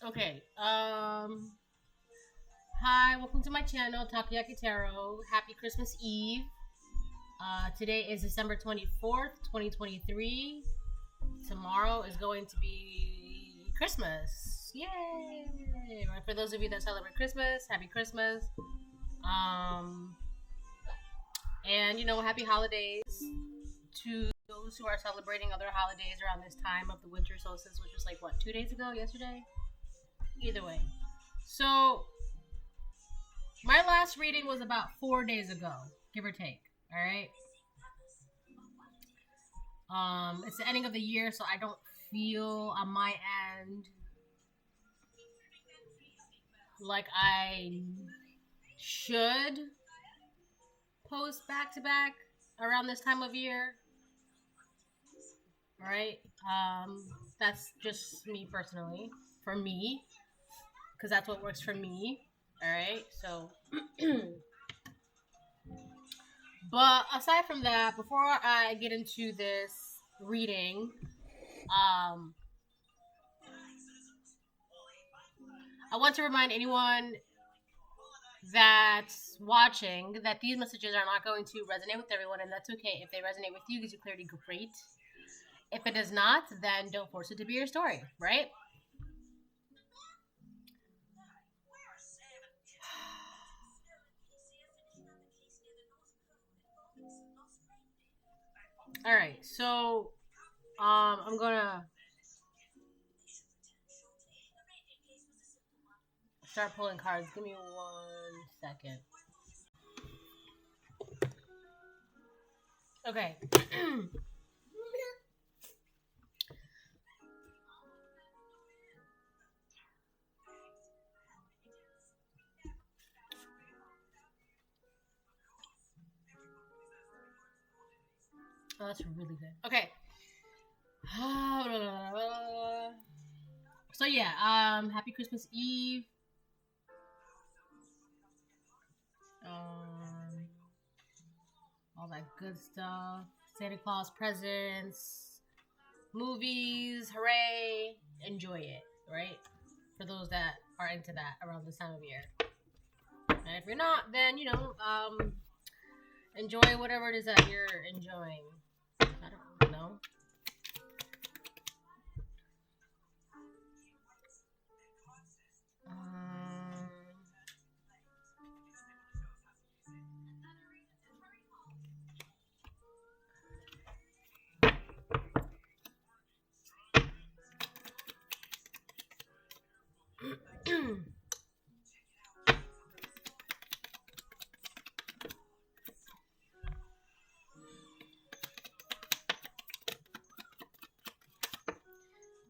Okay. Hi, welcome to my channel, Takoyaki Tarot. Happy Christmas Eve. Today is December 24th, 2023. Tomorrow is going to be Christmas. Yay! Right, for those of you that celebrate Christmas, happy Christmas. And happy holidays to those who are celebrating other holidays around this time of the winter solstice, which was like what, 2 days ago, yesterday? Either way. So my last reading was about 4 days ago, give or take. All right. It's the ending of the year, so I don't feel on my end like I should post back to back around this time of year. All right. That's just me personally. For me, because that's what works for me. All right. So. But aside from that, before I get into this reading, I want to remind anyone that's watching that these messages are not going to resonate with everyone, and that's okay. If they resonate with you, gives you clarity, great. If it does not, then don't force it to be your story, right? All right, so I'm gonna start pulling cards. Give me 1 second. Okay. Oh, that's really good. Okay. So yeah, happy Christmas Eve. All that good stuff. Santa Claus presents, movies, hooray. Enjoy it, right? For those that are into that around this time of year. And if you're not, then, enjoy whatever it is that you're enjoying. I don't know.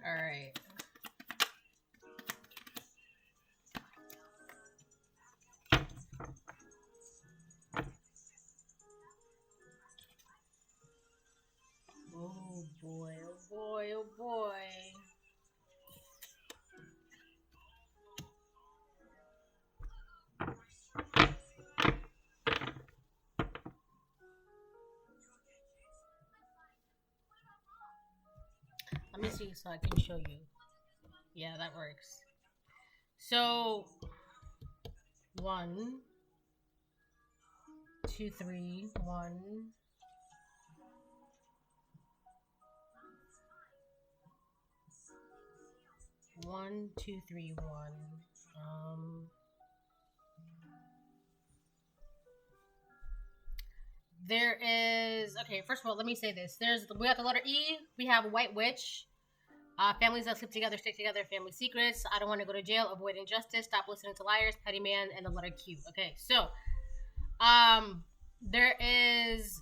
All right. Oh boy, oh boy, oh boy. Let me see so I can show you. Yeah, that works. So, 1, 2, 3, 1. 1, 2, 3, 1. There is, okay, first of all, let me say this. We got the letter E. We have White Witch. Families that sleep together, stick together, family secrets. I don't want to go to jail, avoid injustice, stop listening to liars, petty man, and the letter Q. Okay, so, there is,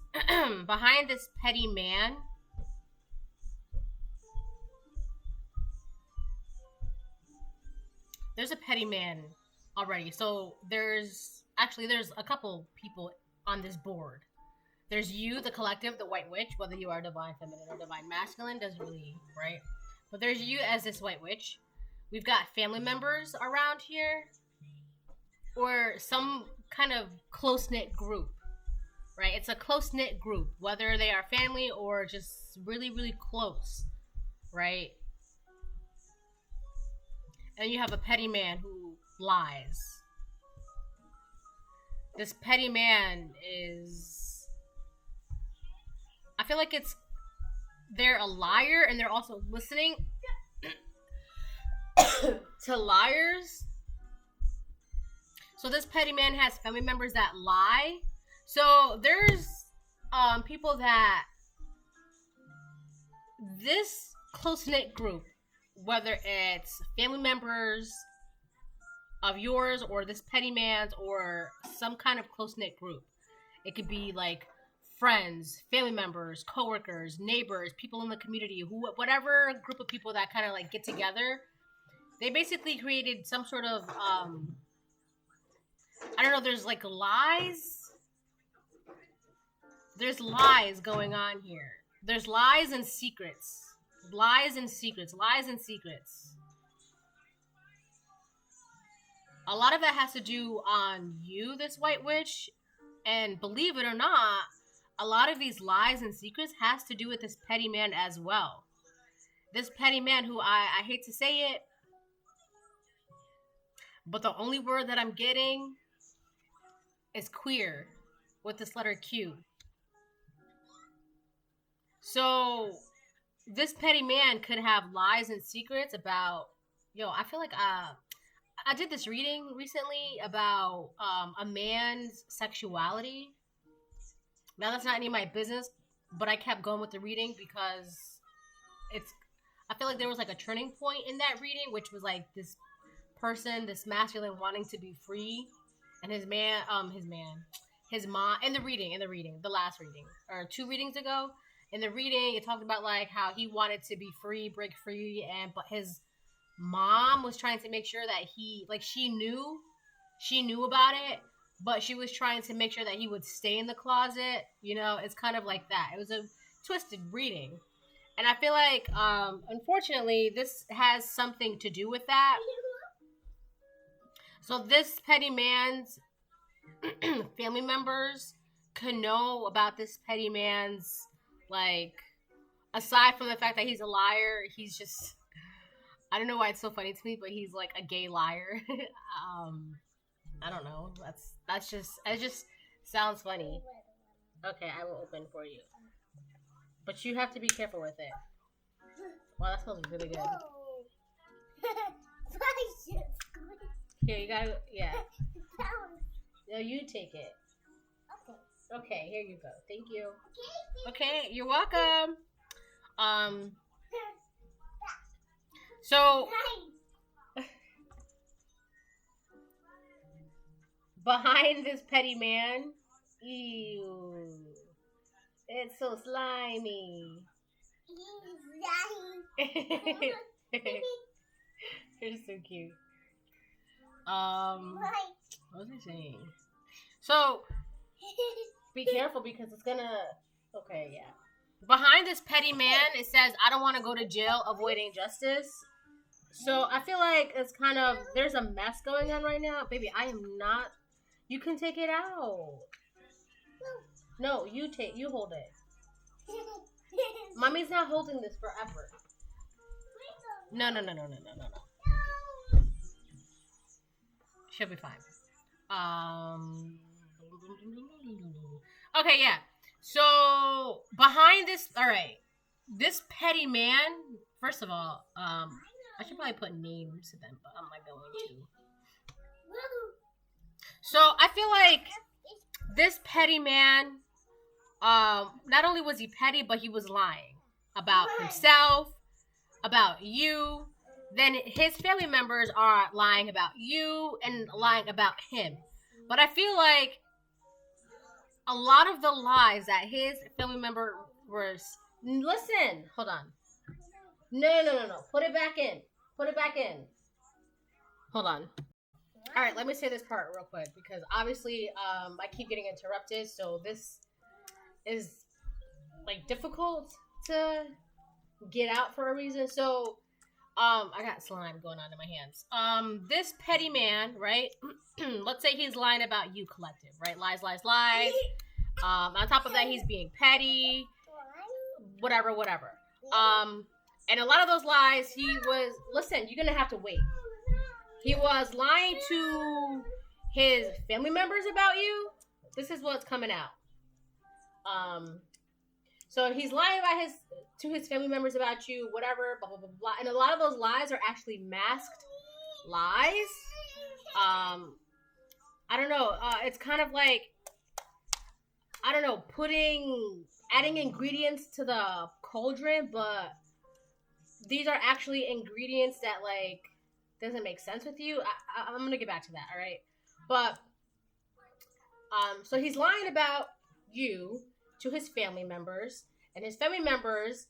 behind this petty man, there's a petty man already. So there's a couple people on this board. There's you, the collective, the White Witch, whether you are divine feminine or divine masculine, doesn't really, right? But there's you as this White Witch. We've got family members around here, or some kind of close-knit group, right? It's a close-knit group, whether they are family or just really, really close, right? and you have a petty man who lies. This petty man is, I feel like they're a liar and they're also listening to liars. So this petty man has family members that lie. So there's people that this close-knit group, whether it's family members of yours or this petty man's or some kind of close-knit group. It could be like friends, family members, coworkers, neighbors, people in the community, whatever group of people that kind of like get together. They basically created some sort of I don't know, there's like lies. There's lies going on here. There's lies and secrets. Lies and secrets. Lies and secrets. A lot of that has to do on you, this white witch. And believe it or not, a lot of these lies and secrets has to do with this petty man as well. This petty man who I hate to say it, but the only word that I'm getting is queer with this letter Q. So this petty man could have lies and secrets about, I feel like I did this reading recently about a man's sexuality. Now that's not any of my business, but I kept going with the reading because I feel like there was like a turning point in that reading, which was like this person, this masculine wanting to be free, and his mom, in the reading, the last reading, or 2 readings ago, in the reading, it talked about like how he wanted to be free, break free, but his mom was trying to make sure that she knew about it, but she was trying to make sure that he would stay in the closet. It's kind of like that. It was a twisted reading. And I feel like, unfortunately, this has something to do with that. So this petty man's family members could know about this petty man's, like, aside from the fact that he's a liar, he's just, I don't know why it's so funny to me, but he's like a gay liar. I don't know. It just sounds funny. Okay, I will open for you. But you have to be careful with it. Wow, that smells really good. Here, you gotta, yeah. No, you take it. Okay, here you go. Thank you. Okay, you're welcome. So, behind this petty man, ew, it's so slimy. You're so cute. What was I saying? So, be careful because it's gonna, okay, yeah. Behind this petty man, it says, I don't want to go to jail, avoiding justice. So, I feel like it's kind of, there's a mess going on right now. Baby, I am not, you can take it out. No, you hold it. Mommy's not holding this forever. No. She'll be fine. Okay, yeah. So behind this, all right, this petty man. First of all, I should probably put names to them, but I'm not going to. So I feel like this petty man, not only was he petty, but he was lying about himself, about you. Then his family members are lying about you and lying about him. But I feel like a lot of the lies that his family member was... Listen, hold on. No. Put it back in. Hold on. All right, let me say this part real quick because obviously I keep getting interrupted. So this is like difficult to get out for a reason. So... I got slime going on in my hands. This petty man, right? Let's say he's lying about you, collective, right? Lies. On top of that, he's being petty. Whatever. And a lot of those lies, listen, you're gonna have to wait. He was lying to his family members about you. This is what's coming out. So he's lying about to his family members about you, whatever, blah blah blah blah. And a lot of those lies are actually masked lies. I don't know. It's kind of like, I don't know, adding ingredients to the cauldron, but these are actually ingredients that like doesn't make sense with you. I'm gonna get back to that, all right? But so he's lying about you to his family members, and his family members.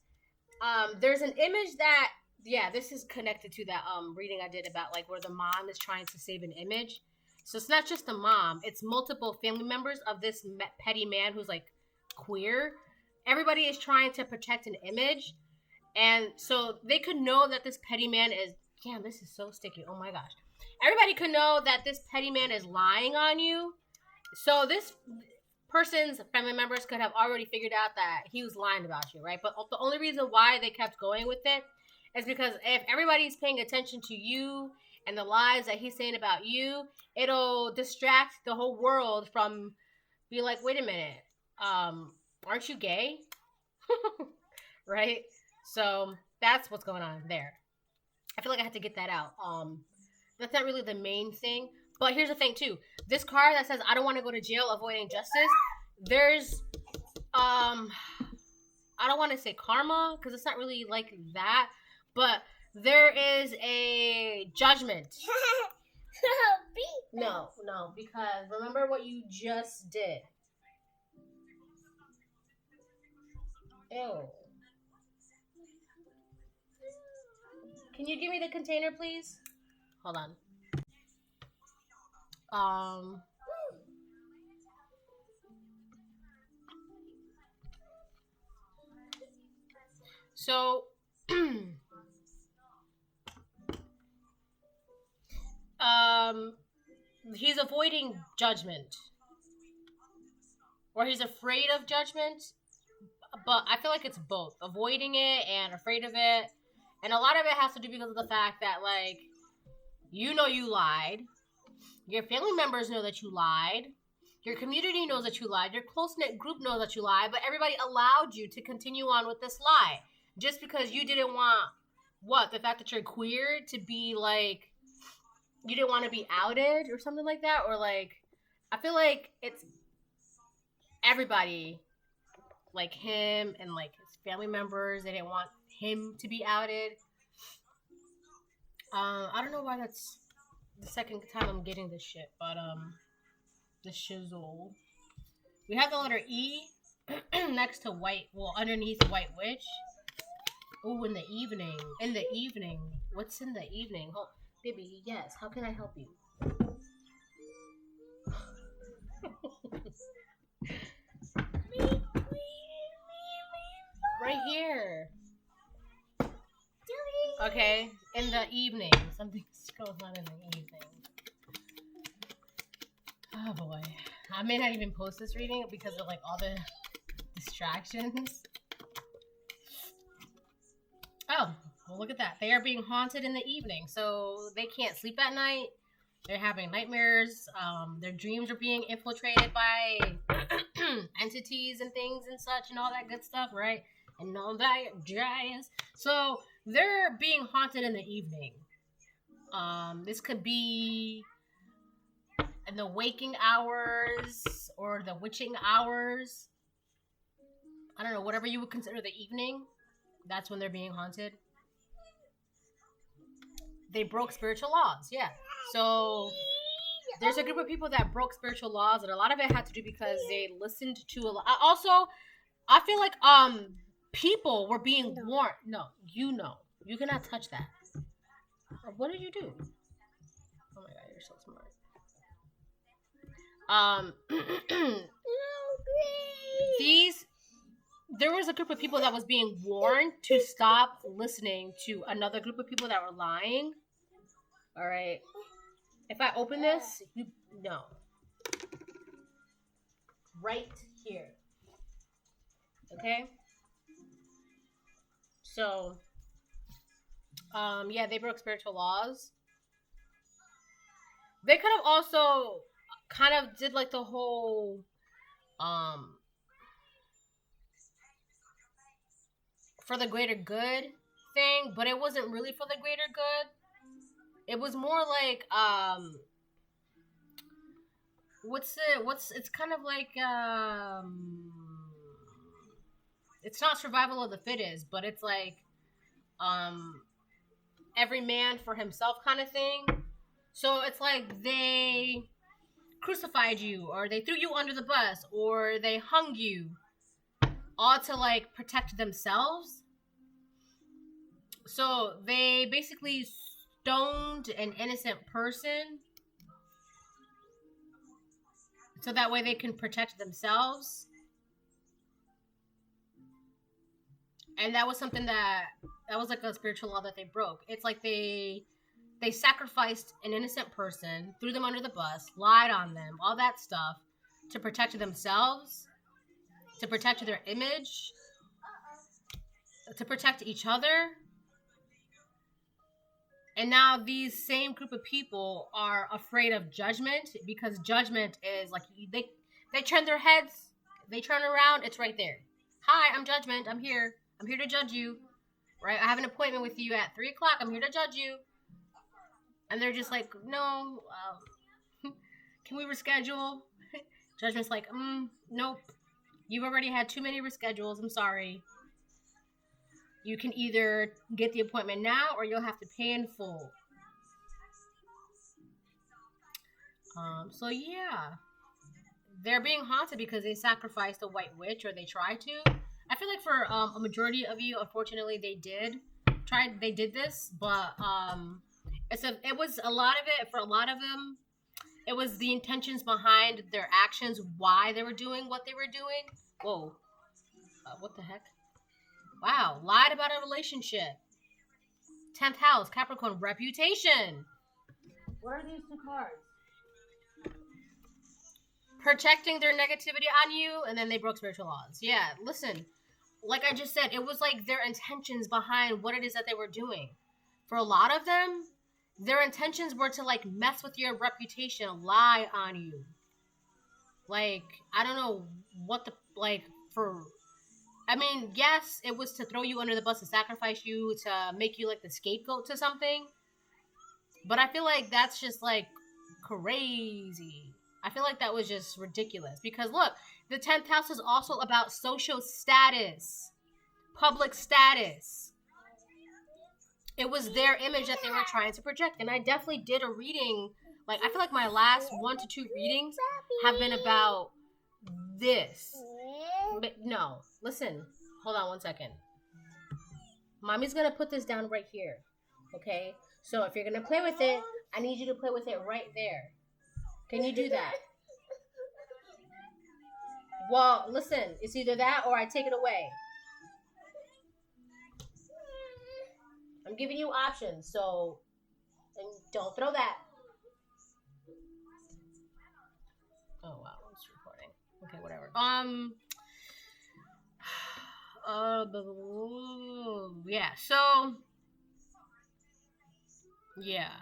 There's an image that, yeah, this is connected to that reading I did about like where the mom is trying to save an image. So it's not just the mom; it's multiple family members of this petty man who's like queer. Everybody is trying to protect an image, and so they could know that this petty man is. Damn, this is so sticky. Oh my gosh! Everybody could know that this petty man is lying on you. So this person's family members could have already figured out that he was lying about you, right? But the only reason why they kept going with it is because if everybody's paying attention to you and the lies that he's saying about you, it'll distract the whole world from being like, wait a minute, aren't you gay? Right? So that's what's going on there. I feel like I had to get that out. That's not really the main thing. But here's the thing, too. This card that says, I don't want to go to jail avoiding justice, there's, I don't want to say karma, because it's not really like that, but there is a judgment. No, because remember what you just did. Ew. Can you give me the container, please? Hold on. So he's avoiding judgment, or he's afraid of judgment, but I feel like it's both, avoiding it and afraid of it. And a lot of it has to do because of the fact that, like, you know you lied. Your family members know that you lied. Your community knows that you lied. Your close-knit group knows that you lied. But everybody allowed you to continue on with this lie. Just because you didn't want, the fact that you're queer to be, like, you didn't want to be outed or something like that? Or, like, I feel like it's everybody, like him and, like, his family members, they didn't want him to be outed. I don't know why that's the second time I'm getting this shit, but the shizzle. We have the letter E next to underneath White Witch. Oh, in the evening. In the evening. What's in the evening? Oh, baby, yes. How can I help you? Right here. Okay, in the evening. Something's going on in the evening. Oh boy. I may not even post this reading because of like all the distractions. Oh, well look at that. They are being haunted in the evening. So they can't sleep at night. They're having nightmares. Their dreams are being infiltrated by entities and things and such and all that good stuff, right? And all that jazz. So they're being haunted in the evening. This could be in the waking hours or the witching hours. I don't know, whatever you would consider the evening. That's when they're being haunted. They broke spiritual laws, yeah. So there's a group of people that broke spiritual laws, and a lot of it had to do because they listened to a lot. Also, I feel like people were being warned. No, you cannot touch that. What did you do? Oh my god, you're so smart. There was a group of people that was being warned to stop listening to another group of people that were lying. All right. If I open this, no. Right here. Okay? So, yeah, they broke spiritual laws. They could have also kind of did like the whole for the greater good thing, but it wasn't really for the greater good. It was more like it's kind of like it's not survival of the fittest, but it's like um every man for himself kind of thing. So it's like they crucified you, or they threw you under the bus, or they hung you, all to like protect themselves. So they basically stoned an innocent person so that way they can protect themselves. And that was something that was like a spiritual law that they broke. It's like they sacrificed an innocent person, threw them under the bus, lied on them, all that stuff to protect themselves, to protect their image, to protect each other. And now these same group of people are afraid of judgment, because judgment is like they turn their heads, they turn around, it's right there. Hi, I'm judgment. I'm here. I'm here to judge you. Right? I have an appointment with you at 3:00. I'm here to judge you. And they're just like, no, can we reschedule? Judgment's like, nope. You've already had too many reschedules. I'm sorry. You can either get the appointment now or you'll have to pay in full. So yeah, they're being haunted because they sacrificed a white witch, or they tried to. I feel like for a majority of you, unfortunately, they did this, but it was a lot of it for a lot of them. It was the intentions behind their actions, why they were doing what they were doing. Whoa, what the heck? Wow, lied about a relationship. 10th house, Capricorn, reputation. What are these two cards? Protecting their negativity on you, and then they broke spiritual laws. Yeah, listen, like I just said, it was like their intentions behind what it is that they were doing. For a lot of them, their intentions were to like mess with your reputation, lie on you. Like, I don't know what the, like, for, I mean, yes, it was to throw you under the bus, to sacrifice you, to make you like the scapegoat to something. But I feel like that's just like crazy. I feel like that was just ridiculous. Because look, the 10th house is also about social status, public status. It was their image that they were trying to project. And I definitely did a reading. Like, I feel like my last 1 to 2 readings have been about this. But no, listen. Hold on 1 second. Mommy's going to put this down right here. Okay? So if you're going to play with it, I need you to play with it right there. Can you do that? Well, listen. It's either that or I take it away. I'm giving you options, so and don't throw that. Oh wow, it's recording. Okay, whatever. Yeah. So, yeah,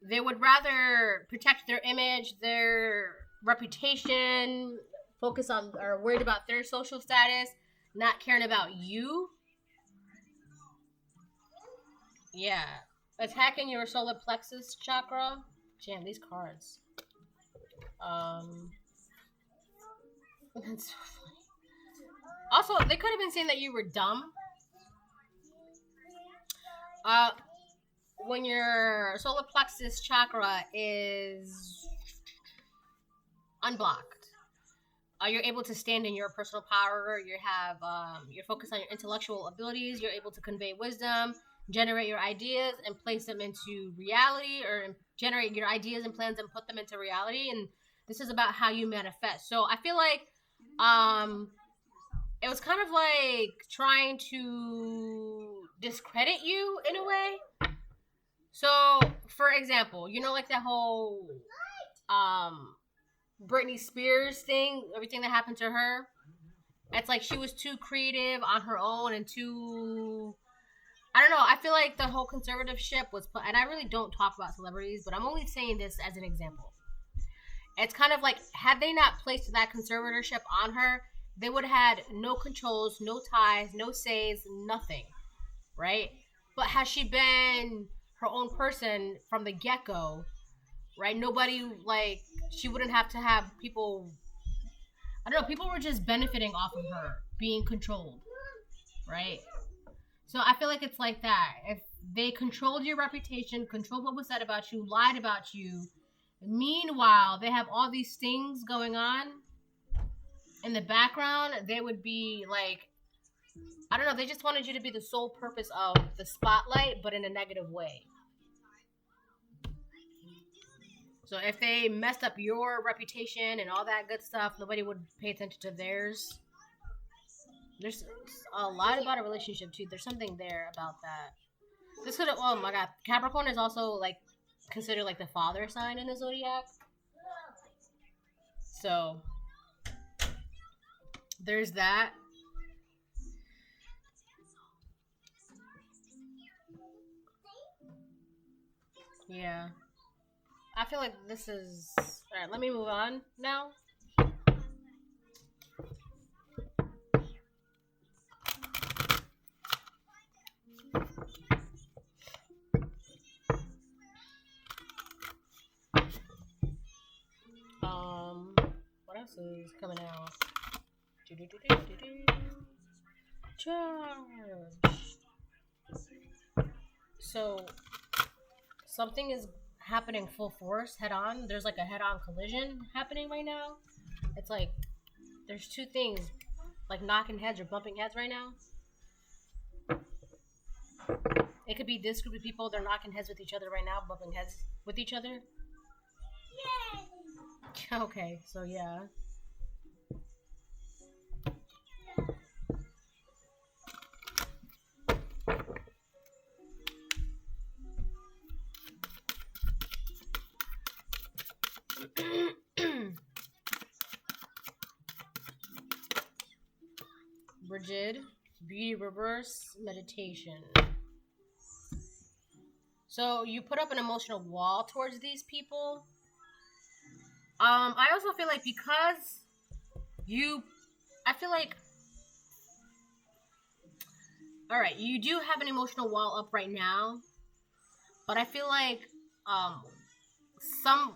they would rather protect their image, their reputation, focus on or worried about their social status, not caring about you. Yeah. Attacking your solar plexus chakra. Damn, these cards. That's so funny. Also, they could have been saying that you were dumb. When your solar plexus chakra is unblocked, you're able to stand in your personal power. You're focused on your intellectual abilities. You're able to convey wisdom, generate your ideas and place them into reality, or generate your ideas and plans and put them into reality. And this is about how you manifest. So I feel like it was kind of like trying to discredit you in a way. So, for example, you know, like that whole Britney Spears thing, everything that happened to her. It's like she was too creative on her own and too I don't know. I feel like the whole conservatorship was put, and I really don't talk about celebrities, but I'm only saying this as an example. It's kind of like, had they not placed that conservatorship on her, they would have had no controls, no ties, no says, nothing, right? But has she been her own person from the get-go, right? Nobody, like, she wouldn't have to have people, I don't know, people were just benefiting off of her being controlled, right? So I feel like it's like that. If they controlled your reputation, controlled what was said about you, lied about you, meanwhile, they have all these things going on in the background, they would be like, I don't know, they just wanted you to be the sole purpose of the spotlight, but in a negative way. So if they messed up your reputation and all that good stuff, nobody would pay attention to theirs. There's a lot about a relationship too. There's something there about that. This could have, oh my god, Capricorn is also like considered like the father sign in the zodiac. So there's that. Yeah. I feel like this is... Alright, let me move on now. What else is coming out? Charge. So, something is happening full force, head on. There's like a head on collision happening right now. It's like, there's two things, like knocking heads or bumping heads right now. It could be this group of people, they're knocking heads with each other right now, bumping heads with each other. Yay! Okay, so yeah. Bridget, beauty reverse meditation. So you put up an emotional wall towards these people. I also feel like because I feel like, all right, you do have an emotional wall up right now, but I feel like some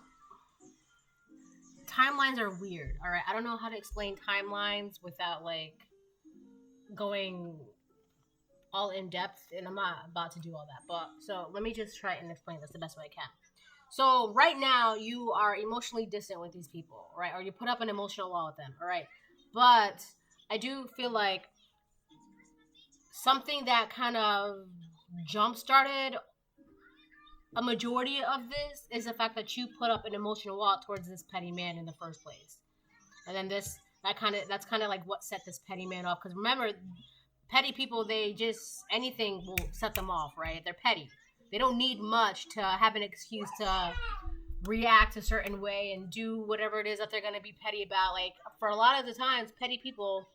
timelines are weird. All right, I don't know how to explain timelines without like going all in depth, and I'm not about to do all that, but so let me just try and explain this the best way I can. So right now you are emotionally distant with these people, right? Or you put up an emotional wall with them, all right? But I do feel like something that kind of jump-started a majority of this is the fact that you put up an emotional wall towards this petty man in the first place. And then that's kind of like what set this petty man off. Because remember, petty people, they just, anything will set them off, right? They're petty. They don't need much to have an excuse to react a certain way and do whatever it is that they're going to be petty about. Like, for a lot of the times, petty people,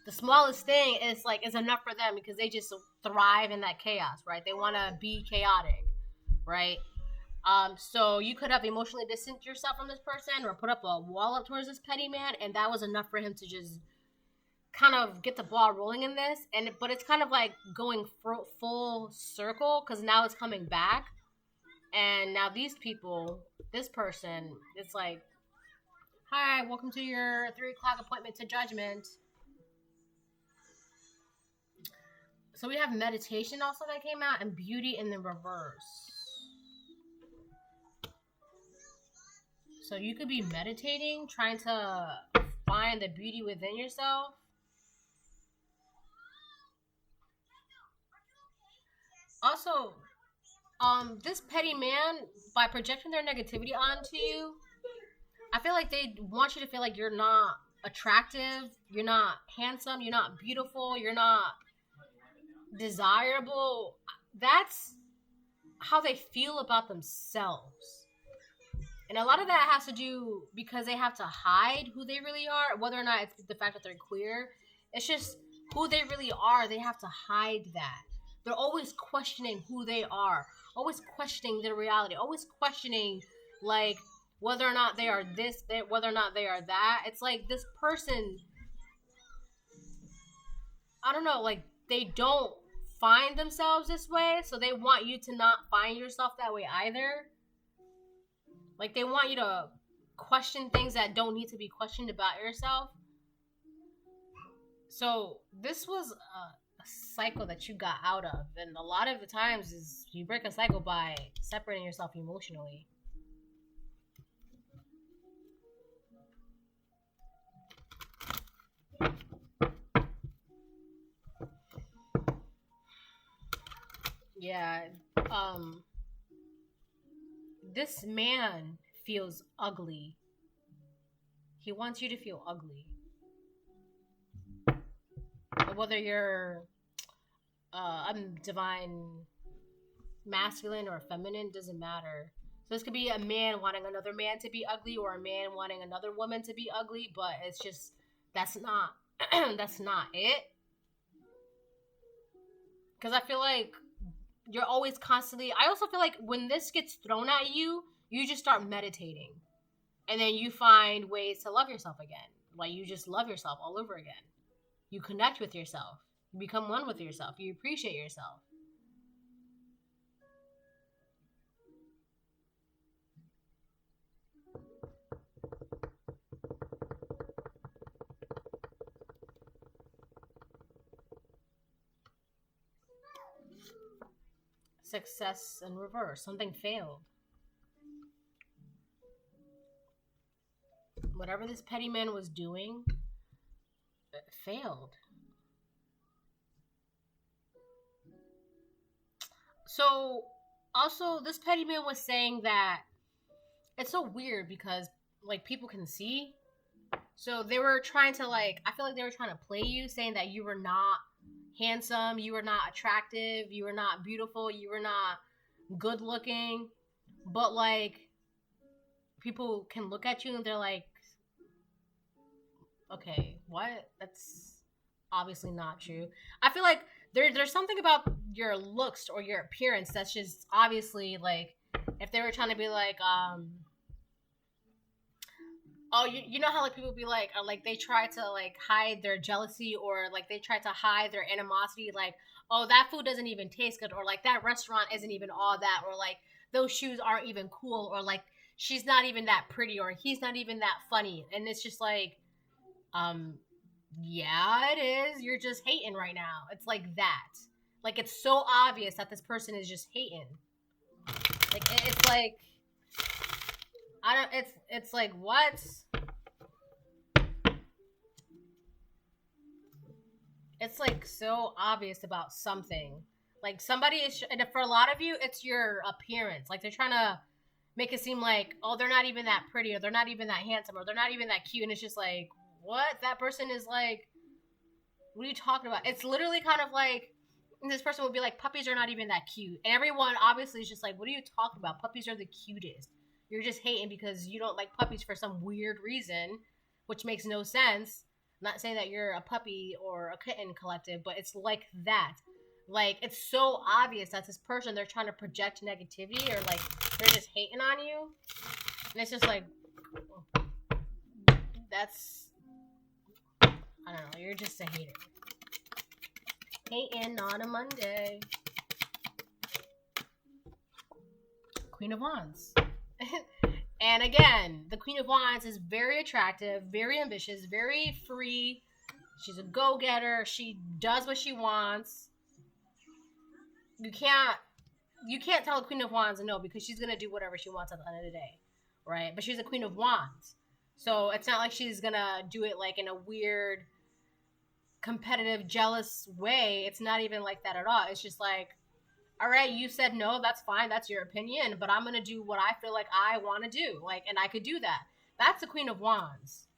the smallest thing is enough for them because they just thrive in that chaos, right? They want to be chaotic, right? So you could have emotionally distanced yourself from this person or put up a wall up towards this petty man, and that was enough for him to just kind of get the ball rolling in this. But it's kind of like going full circle because now it's coming back, and now these people, this person, it's like, hi, welcome to your 3 o'clock appointment to judgment. So we have meditation also that came out, and beauty in the reverse. So you could be meditating, trying to find the beauty within yourself. Also, this petty man, by projecting their negativity onto you, I feel like they want you to feel like you're not attractive, you're not handsome, you're not beautiful, you're not desirable. That's how they feel about themselves. And a lot of that has to do because they have to hide who they really are, whether or not it's the fact that they're queer. It's just who they really are. They have to hide that. They're always questioning who they are, always questioning their reality, always questioning, like, whether or not they are this, whether or not they are that. It's like this person, I don't know, like, they don't find themselves this way, so they want you to not find yourself that way either. Like, they want you to question things that don't need to be questioned about yourself. So this was a cycle that you got out of, and a lot of the times is you break a cycle by separating yourself emotionally. Yeah. This man feels ugly. He wants you to feel ugly. Whether you're divine masculine or feminine, doesn't matter. So this could be a man wanting another man to be ugly, or a man wanting another woman to be ugly, but it's just, that's not that's not it. Because I feel like you're always constantly, I also feel like when this gets thrown at you, you just start meditating. And then you find ways to love yourself again. Like, you just love yourself all over again. You connect with yourself. You become one with yourself. You appreciate yourself. Success in reverse. Something failed. Whatever this petty man was doing, it failed. So, also, this petty man was saying that it's so weird because, like, people can see. So they were trying to, like, I feel like they were trying to play you, saying that you were not handsome, you were not attractive, you were not beautiful, you were not good looking. But, like, people can look at you and they're like, okay, what? That's obviously not true. I feel like there's something about your looks or your appearance that's just obviously, like, if they were trying to be like, oh, you know how, like, people be like, or, like, they try to, like, hide their jealousy, or, like, they try to hide their animosity, like, oh, that food doesn't even taste good, or, like, that restaurant isn't even all that, or, like, those shoes aren't even cool, or, like, she's not even that pretty, or he's not even that funny. And it's just like, yeah, it is. You're just hating right now. It's like that. Like, it's so obvious that this person is just hating. Like, it's like, it's like, what? It's like so obvious about something. Like, somebody is, and for a lot of you, it's your appearance. Like, they're trying to make it seem like, oh, they're not even that pretty, or they're not even that handsome, or they're not even that cute. And it's just like, what? That person is like, what are you talking about? It's literally kind of like, this person would be like, puppies are not even that cute. And everyone obviously is just like, what are you talking about? Puppies are the cutest. You're just hating because you don't like puppies for some weird reason, which makes no sense. I'm not saying that you're a puppy or a kitten collective, but it's like that. Like, it's so obvious that this person, they're trying to project negativity, or, like, they're just hating on you. And it's just like, that's, I don't know, you're just a hater. Hating on a Monday. Queen of Wands. And again, the Queen of Wands is very attractive, very ambitious, very free. She's a go-getter. She does what she wants. You can't tell a Queen of Wands no, because she's gonna do whatever she wants at the end of the day, right? But she's a Queen of Wands, so it's not like she's gonna do it like in a weird, competitive, jealous way. It's not even like that at all. It's just like, all right, you said no, that's fine, that's your opinion, but I'm gonna do what I feel like I want to do, like, and I could do that. That's the Queen of Wands.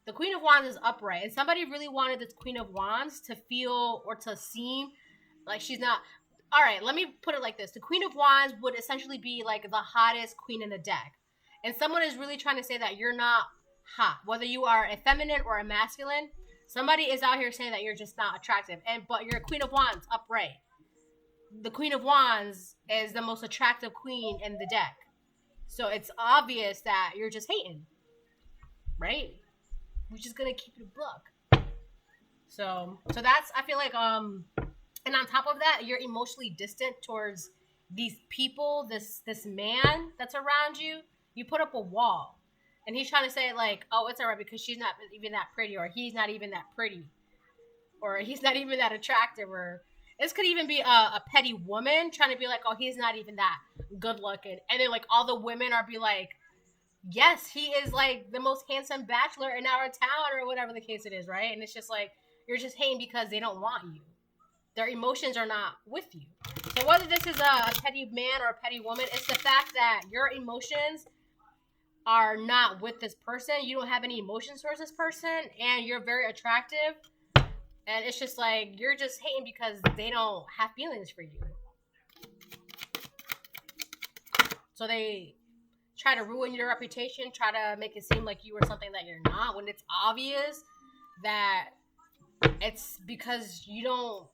The Queen of Wands is upright, and somebody really wanted this Queen of Wands to feel or to seem like she's not. All right, let me put it like this. The Queen of Wands would essentially be like the hottest queen in the deck. And someone is really trying to say that you're not hot. Whether you are a feminine or a masculine, somebody is out here saying that you're just not attractive. But you're a Queen of Wands, upright. the Queen of Wands is the most attractive queen in the deck. So it's obvious that you're just hating, right? We're just gonna keep it a buck. So that's, I feel like, and on top of that, you're emotionally distant towards these people, this man that's around you. You put up a wall, and he's trying to say like, oh, it's alright because she's not even that pretty, or he's not even that pretty, or he's not even that attractive, or this could even be a petty woman trying to be like, oh, he's not even that good looking, and then like all the women are be like, yes, he is like the most handsome bachelor in our town, or whatever the case it is, right? And it's just like, you're just hating because they don't want you. Their emotions are not with you. So whether this is a petty man or a petty woman, it's the fact that your emotions are not with this person. You don't have any emotions towards this person, and you're very attractive. And it's just like, you're just hating because they don't have feelings for you. So they try to ruin your reputation, try to make it seem like you are something that you're not, when it's obvious that it's because you don't,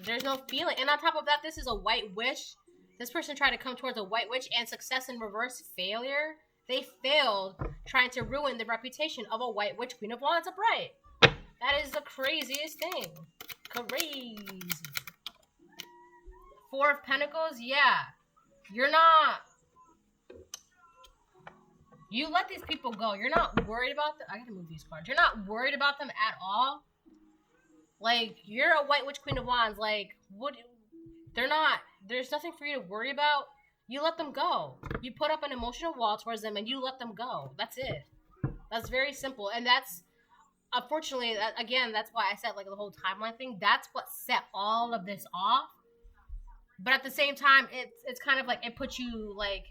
there's no feeling. And on top of that, this is a white witch. This person tried to come towards a white witch, and success in reverse, failure. They failed trying to ruin the reputation of a white witch, Queen of Wands upright. That is the craziest thing. Crazy. Four of Pentacles, yeah. You're not... You let these people go. You're not worried about them. I gotta move these cards. You're not worried about them at all. Like, you're a white witch, Queen of Wands. Like, what? They're not. There's nothing for you to worry about. You let them go. You put up an emotional wall towards them, and you let them go. That's it. That's very simple. And that's, unfortunately, again, that's why I said, like, the whole timeline thing. That's what set all of this off. But at the same time, it's kind of like, it puts you, like...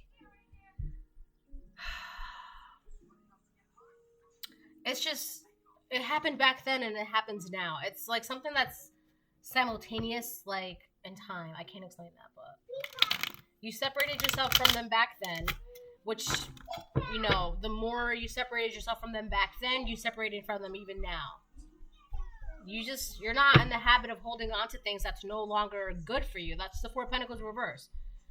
It's just... It happened back then, and it happens now. It's like something that's simultaneous, like, in time. I can't explain that, but you separated yourself from them back then, which, you know, the more you separated yourself from them back then, you separated from them even now. You're not in the habit of holding on to things that's no longer good for you. That's the Four of Pentacles reverse.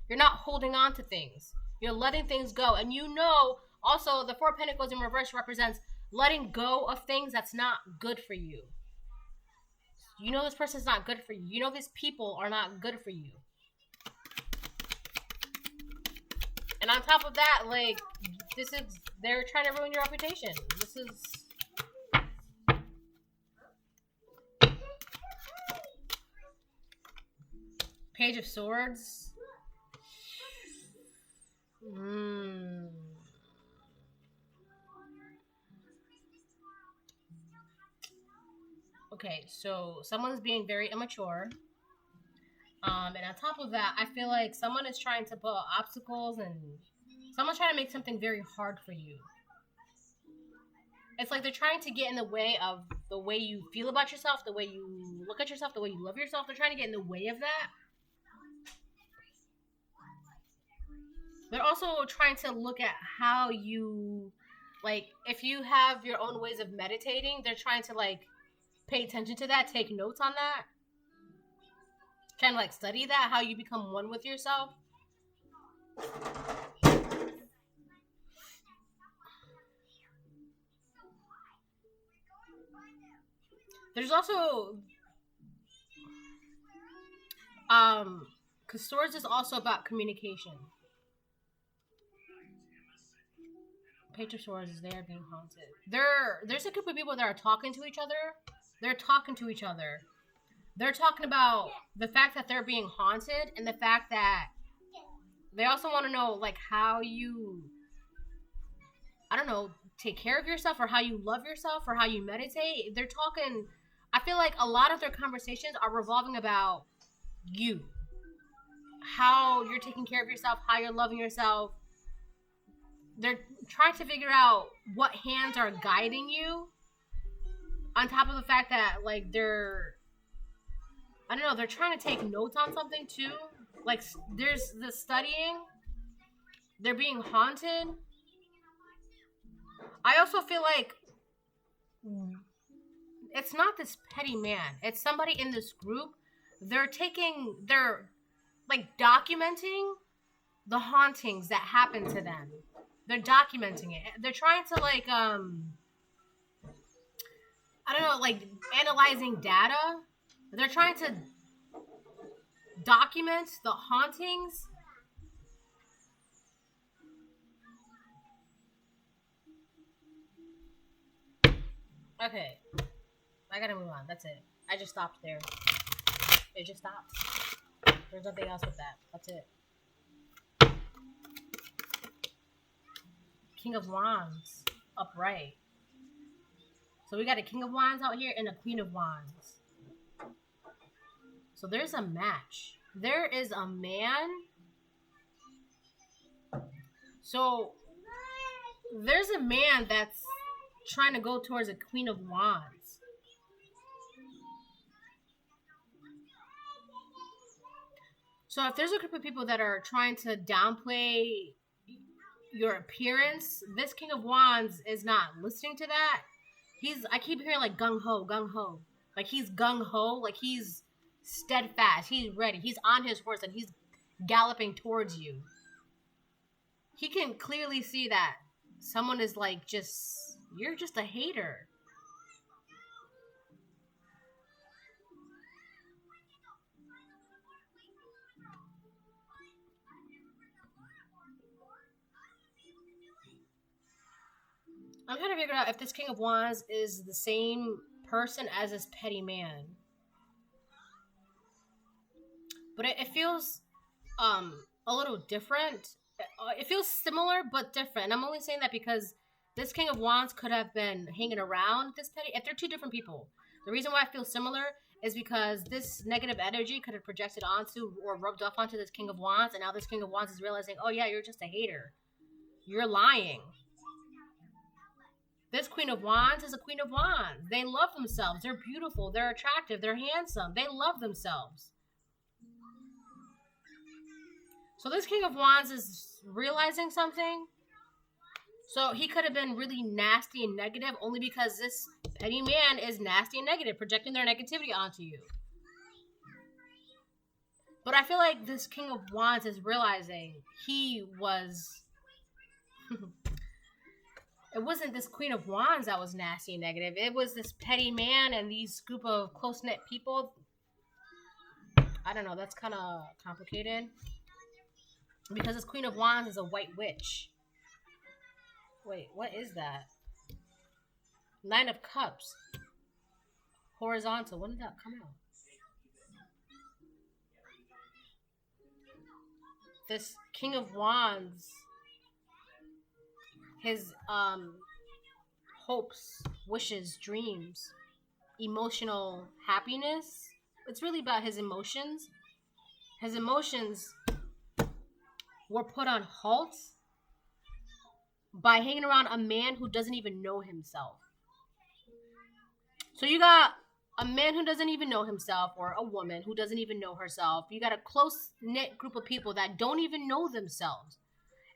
You're not holding on to things. You're letting things go. And you know, also, the Four of Pentacles in reverse represents letting go of things that's not good for you. You know this person's not good for you. You know these people are not good for you. And on top of that, like, they're trying to ruin your reputation. This is... Page of Swords. Okay, so someone's being very immature. And on top of that, I feel like someone is trying to put obstacles, and someone's trying to make something very hard for you. It's like they're trying to get in the way of the way you feel about yourself, the way you look at yourself, the way you love yourself. They're trying to get in the way of that. They're also trying to look at how you, like, if you have your own ways of meditating, they're trying to, like, pay attention to that, take notes on that. Trying to, like, study that, how you become one with yourself. There's also, because Swords is also about communication. Page of Swords is there being haunted. There's a group of people that are talking to each other. They're talking to each other. They're talking about the fact that they're being haunted, and the fact that they also want to know, like, how you, I don't know, take care of yourself, or how you love yourself, or how you meditate. They're talking, I feel like a lot of their conversations are revolving about you. How you're taking care of yourself, how you're loving yourself. They're trying to figure out what hands are guiding you. On top of the fact that, like, they're trying to take notes on something too. Like, there's the studying. They're being haunted. I also feel like it's not this petty man. It's somebody in this group. They're like documenting the hauntings that happen to them. They're documenting it. They're trying to like I don't know, like analyzing data. They're trying to document the hauntings. Okay. I gotta move on. That's it. I just stopped there. It just stopped. There's nothing else with that. That's it. King of Wands. Upright. So we got a King of Wands out here and a Queen of Wands. So there's a match. There is a man. So there's a man that's trying to go towards a Queen of Wands. So if there's a group of people that are trying to downplay your appearance, this King of Wands is not listening to that. I keep hearing like gung ho, gung ho. Like he's gung ho, like he's steadfast, he's ready, he's on his horse and he's galloping towards you. He can clearly see that someone is like you're just a hater. I'm trying to figure out if this King of Wands is the same person as this petty man. But it feels a little different. It feels similar but different. And I'm only saying that because this King of Wands could have been hanging around this petty. If they're two different people, the reason why I feel similar is because this negative energy could have projected onto or rubbed off onto this King of Wands, and now this King of Wands is realizing, oh yeah, you're just a hater. You're lying. This Queen of Wands is a Queen of Wands. They love themselves. They're beautiful. They're attractive. They're handsome. They love themselves. So this King of Wands is realizing something. So he could have been really nasty and negative only because this petty man is nasty and negative, projecting their negativity onto you. But I feel like this King of Wands is realizing he was... It wasn't this Queen of Wands that was nasty and negative. It was this petty man and these group of close-knit people. I don't know. That's kind of complicated. Because this Queen of Wands is a white witch. Wait, what is that? Nine of Cups. Horizontal. When did that come out? This King of Wands... His hopes, wishes, dreams, emotional happiness. It's really about his emotions. His emotions were put on halt by hanging around a man who doesn't even know himself. So you got a man who doesn't even know himself, or a woman who doesn't even know herself. You got a close-knit group of people that don't even know themselves.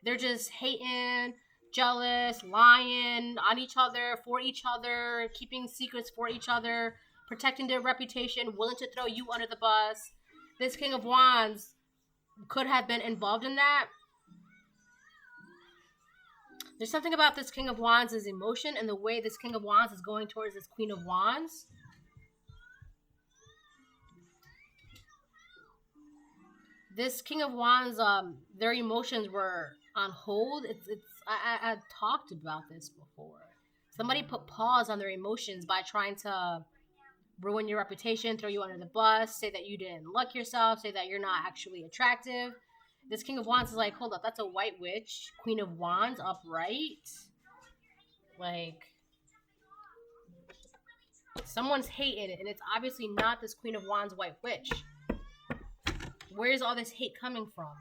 They're just hating, jealous, lying on each other, for each other, keeping secrets for each other, protecting their reputation, willing to throw you under the bus. This King of Wands could have been involved in that. There's something about this King of Wands' emotion and the way this King of Wands is going towards this Queen of Wands. This King of Wands, their emotions were on hold. I talked about this before. Somebody put pause on their emotions by trying to ruin your reputation, throw you under the bus, say that you didn't like yourself, say that you're not actually attractive. This King of Wands is like, hold up, that's a white witch. Queen of Wands, upright. Like, someone's hating it, and it's obviously not this Queen of Wands white witch. Where's all this hate coming from?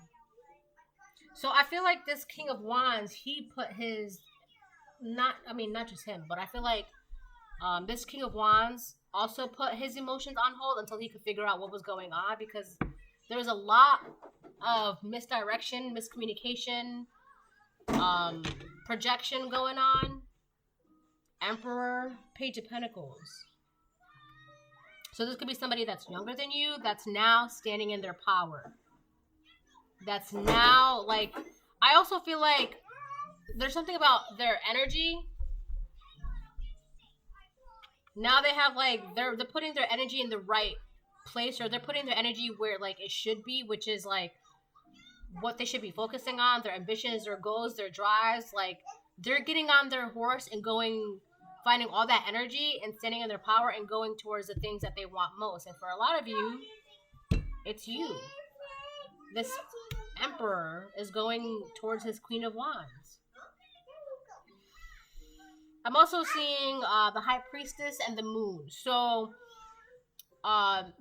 So I feel like this King of Wands, he put his, not just him, but I feel like this King of Wands also put his emotions on hold until he could figure out what was going on, because there was a lot of misdirection, miscommunication, projection going on. Emperor, Page of Pentacles. So this could be somebody that's younger than you that's now standing in their power. that's now like, I also feel like there's something about their energy. Now they have like they're putting their energy in the right place, or they're putting their energy where like it should be, which is like what they should be focusing on, their ambitions, their goals, their drives. Like they're getting on their horse and going, finding all that energy and standing in their power and going towards the things that they want most. And for a lot of you, it's you. This emperor is going towards his Queen of Wands. I'm also seeing the High Priestess and the Moon. So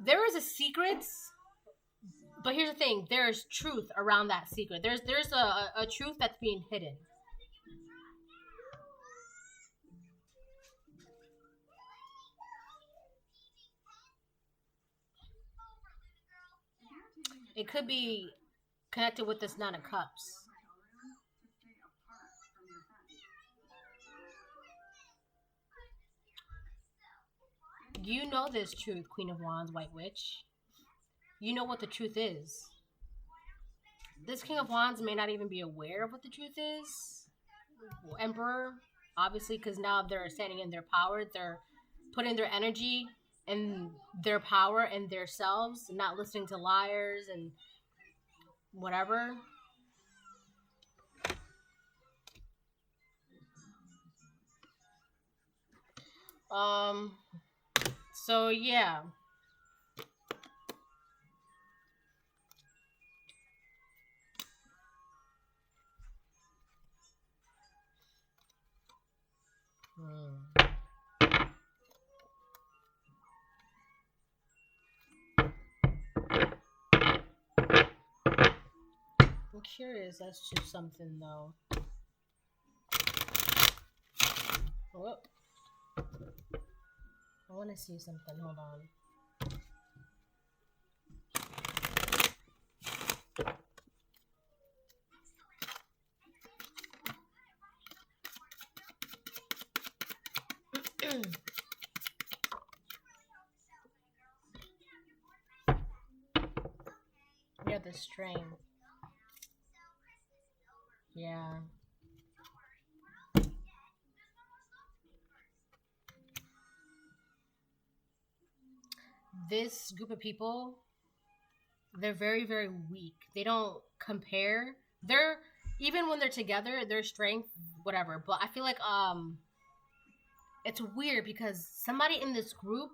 there is a secret, but here's the thing: there's truth around that secret. There's a truth that's being hidden. It could be connected with this Nine of Cups. You know this truth, Queen of Wands, White Witch. You know what the truth is. This King of Wands may not even be aware of what the truth is. Emperor, obviously, because now they're standing in their power. They're putting their energy and their power and their selves, not listening to liars and whatever. So yeah. I'm curious as to something though. Whoop. I want to see something. Hold on. Yeah, the strain. Yeah. This group of people, they're very, very weak. They don't compare. They're, even when they're together, their strength, whatever. But I feel like it's weird because somebody in this group,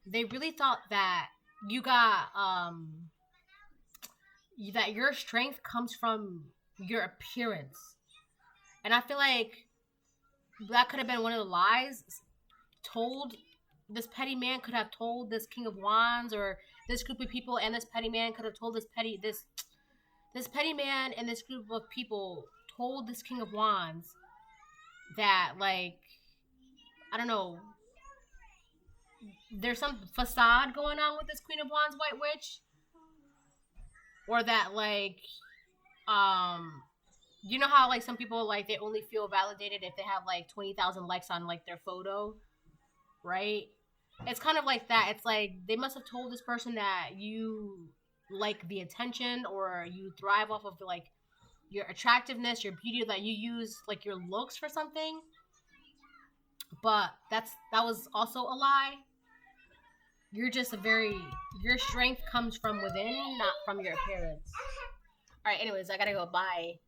they really thought that you got that your strength comes from your appearance. And I feel like that could have been one of the lies told. This petty man could have told this King of Wands, or this group of people, and this petty man could have told this petty man and this group of people told this King of Wands that, like, I don't know, there's some facade going on with this Queen of Wands White Witch, or that, like, you know how like some people, like, they only feel validated if they have like 20,000 likes on like their photo, right? It's kind of like that. It's like they must have told this person that you like the attention, or you thrive off of like your attractiveness, your beauty, that you use like your looks for something. But that was also a lie. You're just your strength comes from within, not from your appearance. All right, anyways, I gotta go. Bye.